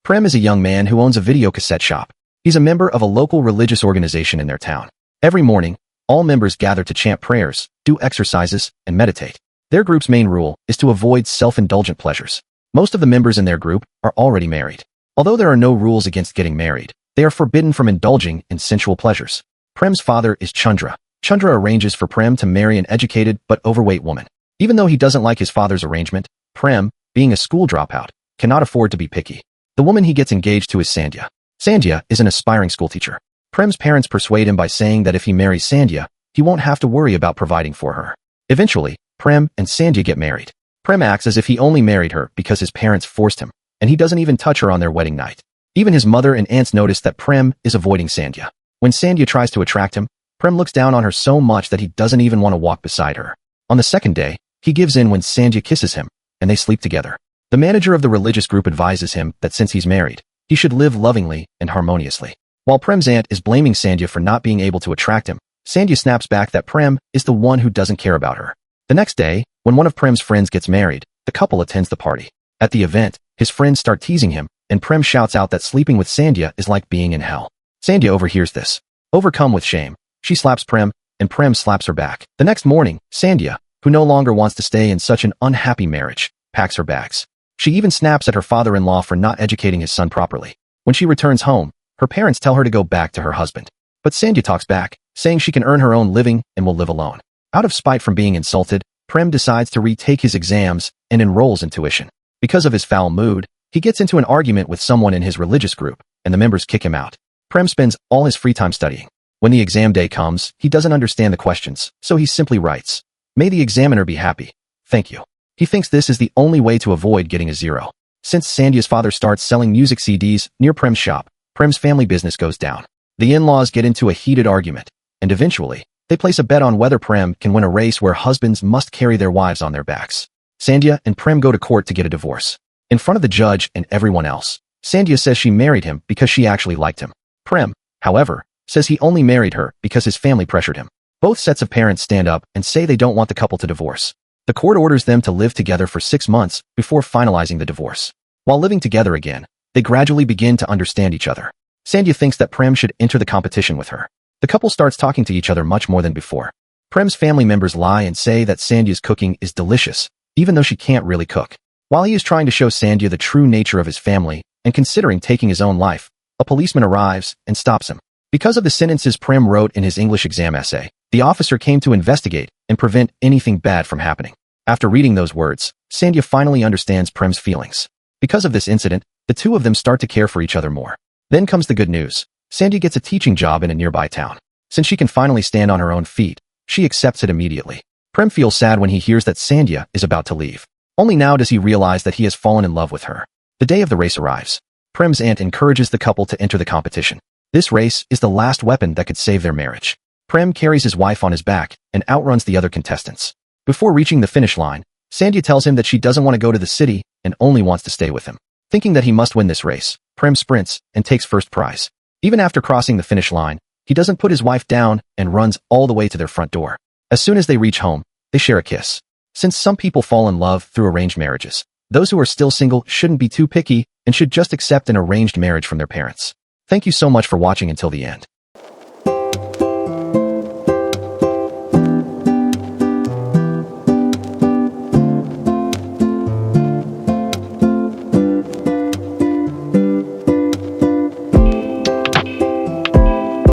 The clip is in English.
Prem is a young man who owns a video cassette shop. He's a member of a local religious organization in their town. Every morning, all members gather to chant prayers, do exercises, and meditate. Their group's main rule is to avoid self-indulgent pleasures. Most of the members in their group are already married. Although there are no rules against getting married, they are forbidden from indulging in sensual pleasures. Prem's father is Chandra. Chandra arranges for Prem to marry an educated but overweight woman. Even though he doesn't like his father's arrangement, Prem, being a school dropout, cannot afford to be picky. The woman he gets engaged to is Sandhya. Sandhya is an aspiring schoolteacher. Prem's parents persuade him by saying that if he marries Sandhya, he won't have to worry about providing for her. Eventually, Prem and Sandhya get married. Prem acts as if he only married her because his parents forced him, and he doesn't even touch her on their wedding night. Even his mother and aunts notice that Prem is avoiding Sandhya. When Sandhya tries to attract him, Prem looks down on her so much that he doesn't even want to walk beside her. On the second day, he gives in when Sandhya kisses him, and they sleep together. The manager of the religious group advises him that since he's married, he should live lovingly and harmoniously. While Prem's aunt is blaming Sandhya for not being able to attract him, Sandhya snaps back that Prem is the one who doesn't care about her. The next day, when one of Prem's friends gets married, the couple attends the party. At the event, his friends start teasing him, and Prem shouts out that sleeping with Sandhya is like being in hell. Sandhya overhears this. Overcome with shame, she slaps Prem, and Prem slaps her back. The next morning, Sandhya, who no longer wants to stay in such an unhappy marriage, packs her bags. She even snaps at her father-in-law for not educating his son properly. When she returns home, her parents tell her to go back to her husband. But Sandhya talks back, saying she can earn her own living and will live alone. Out of spite from being insulted, Prem decides to retake his exams and enrolls in tuition. Because of his foul mood, he gets into an argument with someone in his religious group, and the members kick him out. Prem spends all his free time studying. When the exam day comes, he doesn't understand the questions, so he simply writes, "May the examiner be happy. Thank you." He thinks this is the only way to avoid getting a zero. Since Sandhya's father starts selling music CDs near Prem's shop, Prem's family business goes down. The in-laws get into a heated argument, and eventually, they place a bet on whether Prem can win a race where husbands must carry their wives on their backs. Sandhya and Prem go to court to get a divorce. In front of the judge and everyone else, Sandhya says she married him because she actually liked him. Prem, however, says he only married her because his family pressured him. Both sets of parents stand up and say they don't want the couple to divorce. The court orders them to live together for 6 months before finalizing the divorce. While living together again, they gradually begin to understand each other. Sandhya thinks that Prem should enter the competition with her. The couple starts talking to each other much more than before. Prem's family members lie and say that Sandhya's cooking is delicious, even though she can't really cook. While he is trying to show Sandhya the true nature of his family and considering taking his own life, a policeman arrives and stops him. Because of the sentences Prem wrote in his English exam essay, the officer came to investigate and prevent anything bad from happening. After reading those words, Sandhya finally understands Prem's feelings. Because of this incident, the two of them start to care for each other more. Then comes the good news. Sandhya gets a teaching job in a nearby town. Since she can finally stand on her own feet, she accepts it immediately. Prem feels sad when he hears that Sandhya is about to leave. Only now does he realize that he has fallen in love with her. The day of the race arrives. Prem's aunt encourages the couple to enter the competition. This race is the last weapon that could save their marriage. Prem carries his wife on his back and outruns the other contestants. Before reaching the finish line, Sandhya tells him that she doesn't want to go to the city and only wants to stay with him. Thinking that he must win this race, Prem sprints and takes first prize. Even after crossing the finish line, he doesn't put his wife down and runs all the way to their front door. As soon as they reach home, they share a kiss. Since some people fall in love through arranged marriages, those who are still single shouldn't be too picky and should just accept an arranged marriage from their parents. Thank you so much for watching until the end.